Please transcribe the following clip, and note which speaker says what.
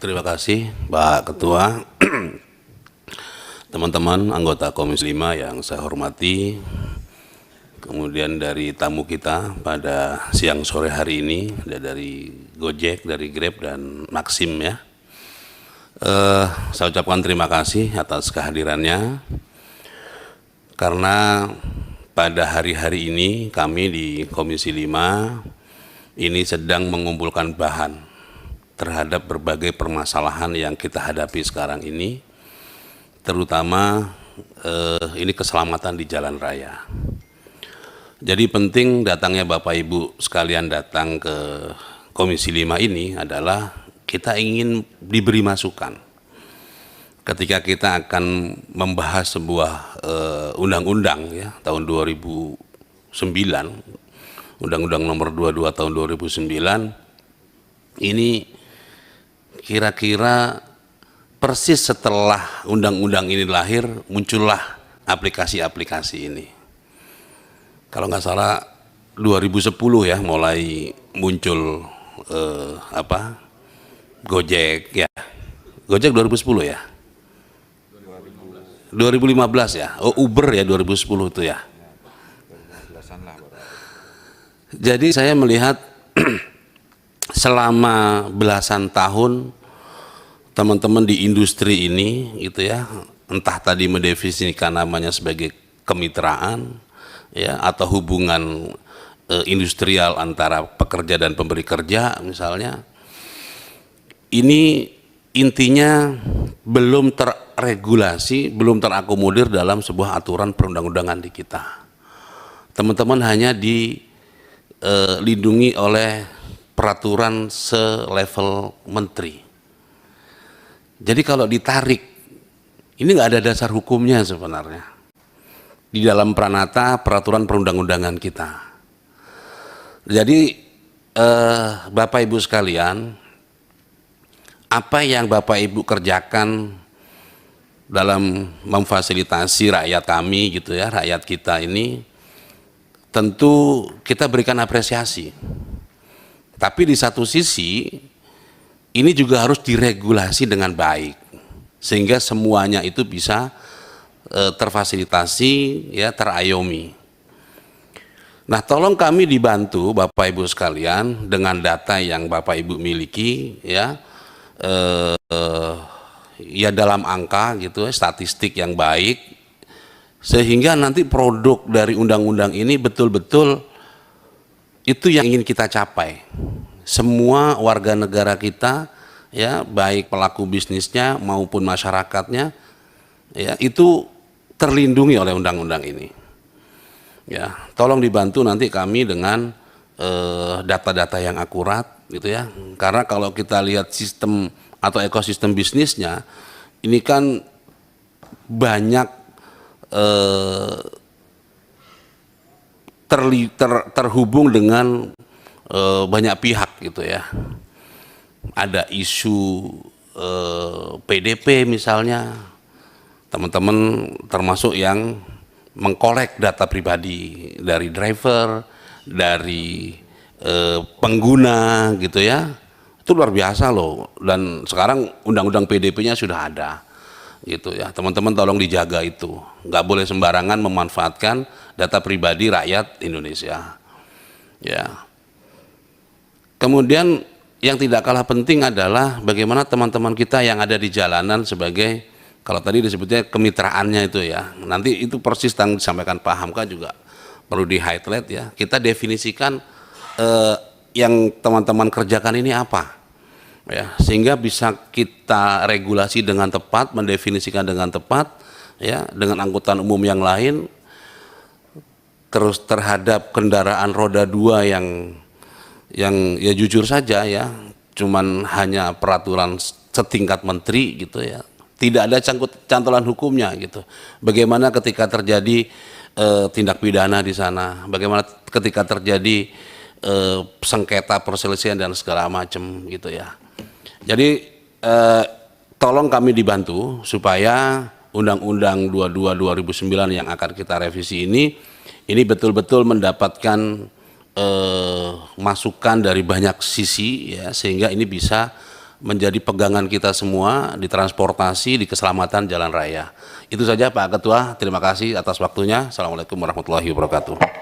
Speaker 1: Terima kasih Pak Ketua, teman-teman anggota Komisi 5 yang saya hormati, kemudian dari tamu kita pada siang sore hari ini, dari Gojek, dari Grab, dan Maxim ya. Saya ucapkan terima kasih atas kehadirannya, karena pada hari-hari ini kami di Komisi 5 ini sedang mengumpulkan bahan terhadap berbagai permasalahan yang kita hadapi sekarang ini, terutama ini keselamatan di jalan raya. Jadi penting datangnya Bapak Ibu sekalian datang ke Komisi 5 ini adalah kita ingin diberi masukan. Ketika kita akan membahas sebuah undang-undang ya tahun 2009, Undang-Undang Nomor 22 tahun 2009, ini kira-kira persis setelah undang-undang ini lahir, muncullah aplikasi-aplikasi ini. Kalau nggak salah 2010 ya mulai muncul Gojek ya. Gojek 2010 ya. 2015 ya. Oh, Uber ya 2010 itu ya. Jadi saya melihat selama belasan tahun teman-teman di industri ini gitu ya, entah tadi mendefinisikan namanya sebagai kemitraan ya atau hubungan industrial antara pekerja dan pemberi kerja misalnya, ini intinya belum terregulasi, belum terakomodir dalam sebuah aturan perundang-undangan di kita. Teman-teman hanya dilindungi oleh peraturan selevel menteri. Jadi kalau ditarik, ini nggak ada dasar hukumnya sebenarnya di dalam pranata peraturan perundang-undangan kita. Jadi Bapak Ibu sekalian, apa yang Bapak Ibu kerjakan dalam memfasilitasi rakyat kami gitu ya, rakyat kita ini, tentu kita berikan apresiasi. Tapi di satu sisi ini juga harus diregulasi dengan baik sehingga semuanya itu bisa terfasilitasi ya, terayomi. Nah, tolong kami dibantu Bapak Ibu sekalian dengan data yang Bapak Ibu miliki ya, ya dalam angka gitu, statistik yang baik, sehingga nanti produk dari undang-undang ini betul-betul itu yang ingin kita capai. Semua warga negara kita ya, baik pelaku bisnisnya maupun masyarakatnya ya, itu terlindungi oleh undang-undang ini. Ya, tolong dibantu nanti kami dengan data-data yang akurat gitu ya. Karena kalau kita lihat sistem atau ekosistem bisnisnya ini kan banyak terhubung dengan banyak pihak gitu ya. Ada isu PDP misalnya, teman-teman termasuk yang mengkolek data pribadi dari driver, dari pengguna gitu ya. Itu luar biasa loh, dan sekarang undang-undang PDP-nya sudah ada gitu ya. Teman-teman tolong dijaga itu, nggak boleh sembarangan memanfaatkan data pribadi rakyat Indonesia ya. Kemudian yang tidak kalah penting adalah bagaimana teman-teman kita yang ada di jalanan sebagai, kalau tadi disebutnya kemitraannya itu ya, nanti itu persis yang disampaikan Pak Hamka juga perlu di highlight ya. Kita definisikan yang teman-teman kerjakan ini apa ya, sehingga bisa kita regulasi dengan tepat, mendefinisikan dengan tepat ya, dengan angkutan umum yang lain. Terus terhadap kendaraan roda 2 yang ya jujur saja ya, cuman hanya peraturan setingkat menteri gitu ya, tidak ada cantolan hukumnya gitu. Bagaimana ketika terjadi tindak pidana di sana, bagaimana ketika terjadi sengketa perselisihan dan segala macam gitu ya. Jadi tolong kami dibantu supaya Undang-Undang 22 2009 yang akan kita revisi ini betul-betul mendapatkan masukan dari banyak sisi ya, sehingga ini bisa menjadi pegangan kita semua di transportasi, di keselamatan jalan raya. Itu saja Pak Ketua, terima kasih atas waktunya. Assalamualaikum warahmatullahi wabarakatuh.